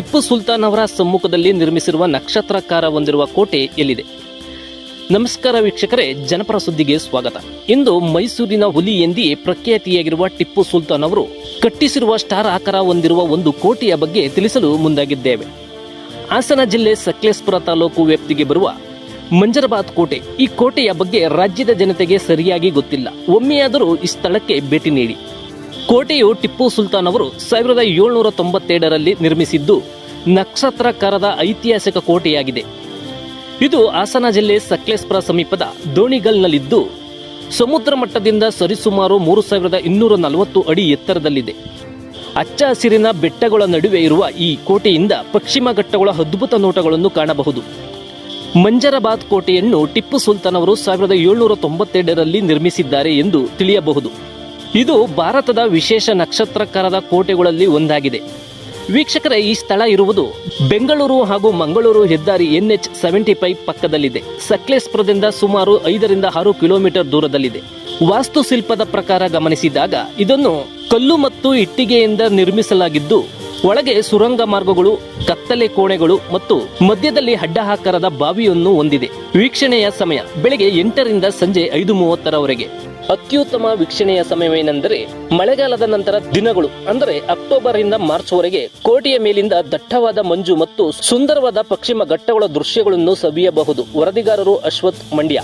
ಟಿಪ್ಪು ಸುಲ್ತಾನ್ ಅವರ ಸಮ್ಮುಖದಲ್ಲಿ ನಿರ್ಮಿಸಿರುವ ನಕ್ಷತ್ರಾಕಾರ ಹೊಂದಿರುವ ಕೋಟೆ ಎಲ್ಲಿದೆ? ನಮಸ್ಕಾರ ವೀಕ್ಷಕರೇ, ಜನಪರ ಸುದ್ದಿಗೆ ಸ್ವಾಗತ. ಇಂದು ಮೈಸೂರಿನ ಹುಲಿ ಎಂದೇ ಪ್ರಖ್ಯಾತಿಯಾಗಿರುವ ಟಿಪ್ಪು ಸುಲ್ತಾನ್ ಅವರು ಕಟ್ಟಿಸಿರುವ ಸ್ಟಾರ್ ಆಕಾರ ಹೊಂದಿರುವ ಒಂದು ಕೋಟೆಯ ಬಗ್ಗೆ ತಿಳಿಸಲು ಮುಂದಾಗಿದ್ದೇವೆ. ಹಾಸನ ಜಿಲ್ಲೆ ಸಕಲೇಶಪುರ ತಾಲೂಕು ವ್ಯಾಪ್ತಿಗೆ ಬರುವ ಮಂಜರಬಾದ್ ಕೋಟೆ. ಈ ಕೋಟೆಯ ಬಗ್ಗೆ ರಾಜ್ಯದ ಜನತೆಗೆ ಸರಿಯಾಗಿ ಗೊತ್ತಿಲ್ಲ. ಒಮ್ಮೆಯಾದರೂ ಈ ಸ್ಥಳಕ್ಕೆ ಭೇಟಿ ನೀಡಿ. ಕೋಟೆಯು ಟಿಪ್ಪು ಸುಲ್ತಾನ್ ಅವರು 1792ರಲ್ಲಿ ನಿರ್ಮಿಸಿದ್ದು ನಕ್ಷತ್ರಾಕಾರದ ಐತಿಹಾಸಿಕ ಕೋಟೆಯಾಗಿದೆ. ಇದು ಹಾಸನ ಜಿಲ್ಲೆ ಸಕಲೇಶಪುರ ಸಮೀಪದ ದೋಣಿಗಲ್ನಲ್ಲಿದ್ದು ಸಮುದ್ರ ಮಟ್ಟದಿಂದ ಸರಿಸುಮಾರು 3240 ಅಡಿ ಎತ್ತರದಲ್ಲಿದೆ. ಹಚ್ಚ ಹಸಿರಿನ ಬೆಟ್ಟಗಳ ನಡುವೆ ಇರುವ ಈ ಕೋಟೆಯಿಂದ ಪಶ್ಚಿಮ ಘಟ್ಟಗಳ ಅದ್ಭುತ ನೋಟಗಳನ್ನು ಕಾಣಬಹುದು. ಮಂಜರಬಾದ್ ಕೋಟೆಯನ್ನು ಟಿಪ್ಪು ಸುಲ್ತಾನ್ ಅವರು 1792ರಲ್ಲಿ ನಿರ್ಮಿಸಿದ್ದಾರೆ ಎಂದು ತಿಳಿಯಬಹುದು. ಇದು ಭಾರತದ ವಿಶೇಷ ನಕ್ಷತ್ರಾಕಾರದ ಕೋಟೆಗಳಲ್ಲಿ ಒಂದಾಗಿದೆ. ವೀಕ್ಷಕರೇ, ಈ ಸ್ಥಳ ಇರುವುದು ಬೆಂಗಳೂರು ಹಾಗೂ ಮಂಗಳೂರು ಹೆದ್ದಾರಿ NH75 ಪಕ್ಕದಲ್ಲಿದೆ. ಸಕಲೇಶಪುರದಿಂದ ಸುಮಾರು 5 ರಿಂದ 6 ಕಿಲೋಮೀಟರ್ ದೂರದಲ್ಲಿದೆ. ವಾಸ್ತುಶಿಲ್ಪದ ಪ್ರಕಾರ ಗಮನಿಸಿದಾಗ ಇದನ್ನು ಕಲ್ಲು ಮತ್ತು ಇಟ್ಟಿಗೆಯಿಂದ ನಿರ್ಮಿಸಲಾಗಿದ್ದು ಒಳಗೆ ಸುರಂಗ ಮಾರ್ಗಗಳು, ಕತ್ತಲೆ ಕೋಣೆಗಳು ಮತ್ತು ಮಧ್ಯದಲ್ಲಿ ಅಡ್ಡಾಕಾರದ ಬಾವಿಯನ್ನು ಹೊಂದಿದೆ. ವೀಕ್ಷಣೆಯ ಸಮಯ ಬೆಳಗ್ಗೆ 8 ರಿಂದ ಸಂಜೆ 5:30ರವರೆಗೆ. ಅತ್ಯುತ್ತಮ ವೀಕ್ಷಣೆಯ ಸಮಯವೇನೆಂದರೆ ಮಳೆಗಾಲದ ನಂತರ ದಿನಗಳು, ಅಂದರೆ ಅಕ್ಟೋಬರ್ ರಿಂದ ಮಾರ್ಚ್ ವರೆಗೆ ಕೋಟೆಯ ಮೇಲಿಂದ ದಟ್ಟವಾದ ಮಂಜು ಮತ್ತು ಸುಂದರವಾದ ಪಶ್ಚಿಮ ಘಟ್ಟಗಳ ದೃಶ್ಯಗಳನ್ನು ಸವಿಯಬಹುದು. ವರದಿಗಾರರು ಅಶ್ವಥ್ ಮಂಡ್ಯ.